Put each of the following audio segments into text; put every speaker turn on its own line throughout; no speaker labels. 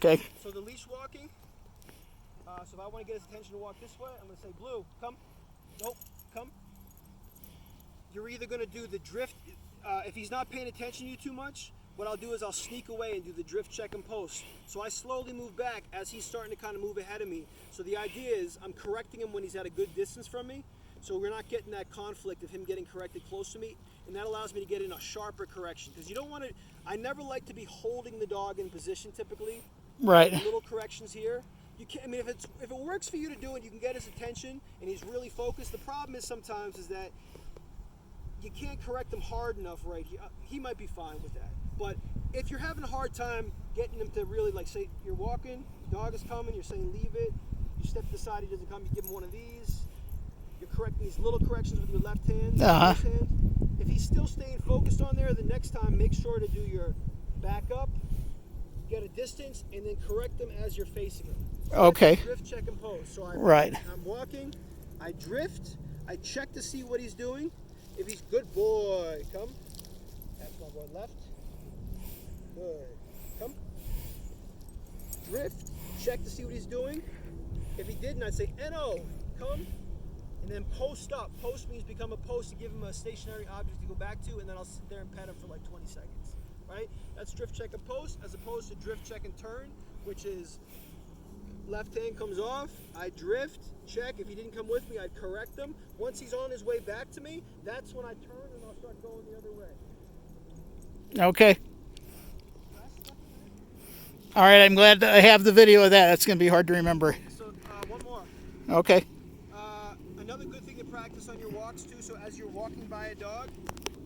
Okay.
So the leash walking, so if I want to get his attention to walk this way, I'm going to say, Blue, come. Nope, come. You're either going to do the drift. If he's not paying attention to you too much, what I'll do is I'll sneak away and do the drift, check, and post. So I slowly move back as he's starting to kind of move ahead of me. So the idea is I'm correcting him when he's at a good distance from me. So we're not getting that conflict of him getting corrected close to me. And that allows me to get in a sharper correction. Because you don't want to, I never like to be holding the dog in position typically.
Right.
Little corrections here. You can, I mean, if it works for you to do it, you can get his attention and he's really focused. The problem is sometimes is that you can't correct him hard enough right here. He might be fine with that. But if you're having a hard time getting him to really, like, say you're walking, dog is coming, you're saying leave it, you step to the side, he doesn't come, you give him one of these. You're correcting these little corrections with your left hand, left hand. If he's still staying focused on there, the next time make sure to do your back up, get a distance, and then correct them as you're facing him. So
okay.
Drift, check, and pose. So I'm walking, I drift, I check to see what he's doing. If he's good boy, come. That's my boy left. Good. Come. Drift, check to see what he's doing. If he didn't, I'd say N-O, come. And then post up. Post means become a post to give him a stationary object to go back to, and then I'll sit there and pet him for like 20 seconds. Right? That's drift, check, and post, as opposed to drift, check, and turn, which is left hand comes off, I drift, check. If he didn't come with me, I'd correct him. Once he's on his way back to me, that's when I turn and I'll start going the other way.
Okay. All right, I'm glad I have the video of that. That's going to be hard to remember.
So one more.
Okay.
Another good thing to practice on your walks too, so as you're walking by a dog,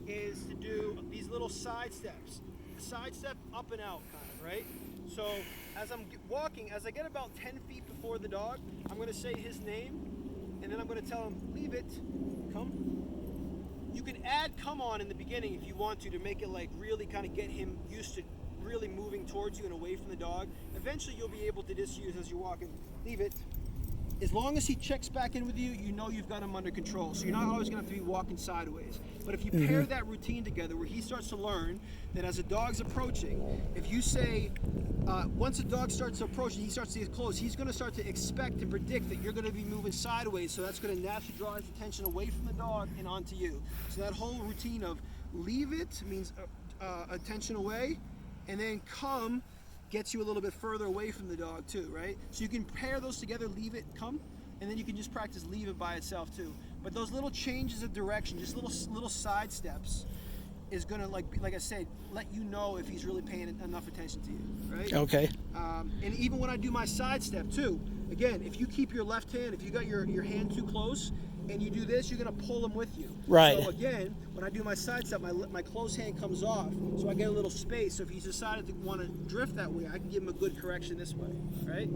is to do these little side steps. Side step up and out, kind of, right? So as I'm walking, as I get about 10 feet before the dog, I'm going to say his name, and then I'm going to tell him, leave it, come. You can add come on in the beginning if you want to make it like really kind of get him used to really moving towards you and away from the dog. Eventually you'll be able to just use as you're walking, leave it. As long as he checks back in with you, you know you've got him under control. So you're not always going to have to be walking sideways. But if you pair that routine together where he starts to learn that as a dog's approaching, if you say, once a dog starts to approach and he starts to get close, he's going to start to expect and predict that you're going to be moving sideways. So that's going to naturally draw his attention away from the dog and onto you. So that whole routine of leave it means attention away, and then come gets you a little bit further away from the dog too, right? So you can pair those together, leave it, come, and then you can just practice leave it by itself too. But those little changes of direction, just little side steps, is gonna, like I said, let you know if he's really paying enough attention to you, right?
Okay.
And even when I do my side step too, again, if you keep your left hand, if you got your hand too close, and you do this, you're gonna pull him with you.
Right.
So again, when I do my side step, my close hand comes off, so I get a little space. So if he's decided to want to drift that way, I can give him a good correction this way, right?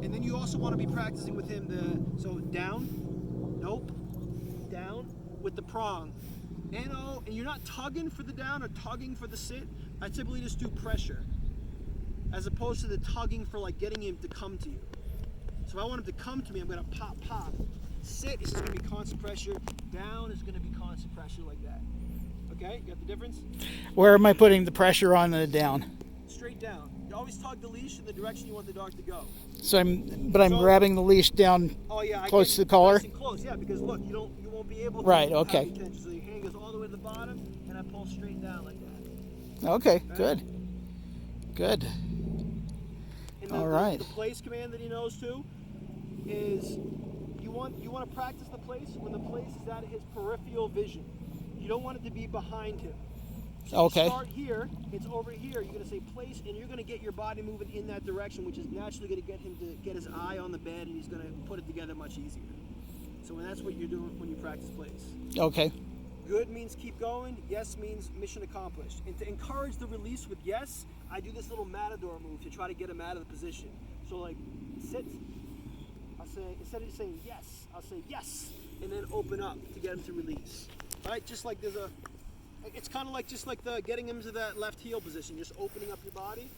And then you also want to be practicing with him so down, nope, down with the prong, and you're not tugging for the down or tugging for the sit. I typically just do pressure, as opposed to the tugging for like getting him to come to you. So if I want him to come to me, I'm going to pop, pop. Sit is just going to be constant pressure. Down is going to be constant pressure like that. Okay, you got the difference?
Where am I putting the pressure on the down?
Straight down. You always tug the leash in the direction you want the dog to go.
So I'm grabbing the leash down close to the collar?
Nice and close, yeah, because look, you won't be able to
right,
have
okay.
the attention. So your hand goes all the way to the bottom, and I pull straight down like that.
Okay, good. Good.
And
all right.
The place command that he knows too is you want to practice the place when the place is out of his peripheral vision. You don't want it to be behind him. So
okay.
You start here, it's over here. You're going to say place, and you're going to get your body moving in that direction, which is naturally going to get him to get his eye on the bed, and he's going to put it together much easier. So that's what you're doing when you practice place.
Okay.
Good means keep going. Yes means mission accomplished. And to encourage the release with yes, I do this little matador move to try to get him out of the position. So like sit. I'll say, instead of just saying yes, I'll say yes, and then open up to get him to release. Right? Just like it's kind of like getting him to that left heel position, just opening up your body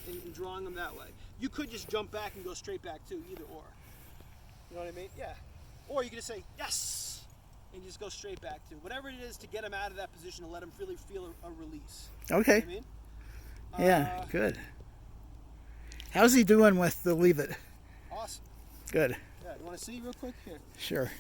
and drawing him that way. You could just jump back and go straight back too, either or. You know what I mean? Yeah. Or you could just say yes, and just go straight back to whatever it is to get him out of that position and let him really feel a release.
Okay.
You know what I mean?
Yeah, good. How's he doing with the leave it?
Awesome.
Good.
Yeah, you want to see real quick? Here.
Sure.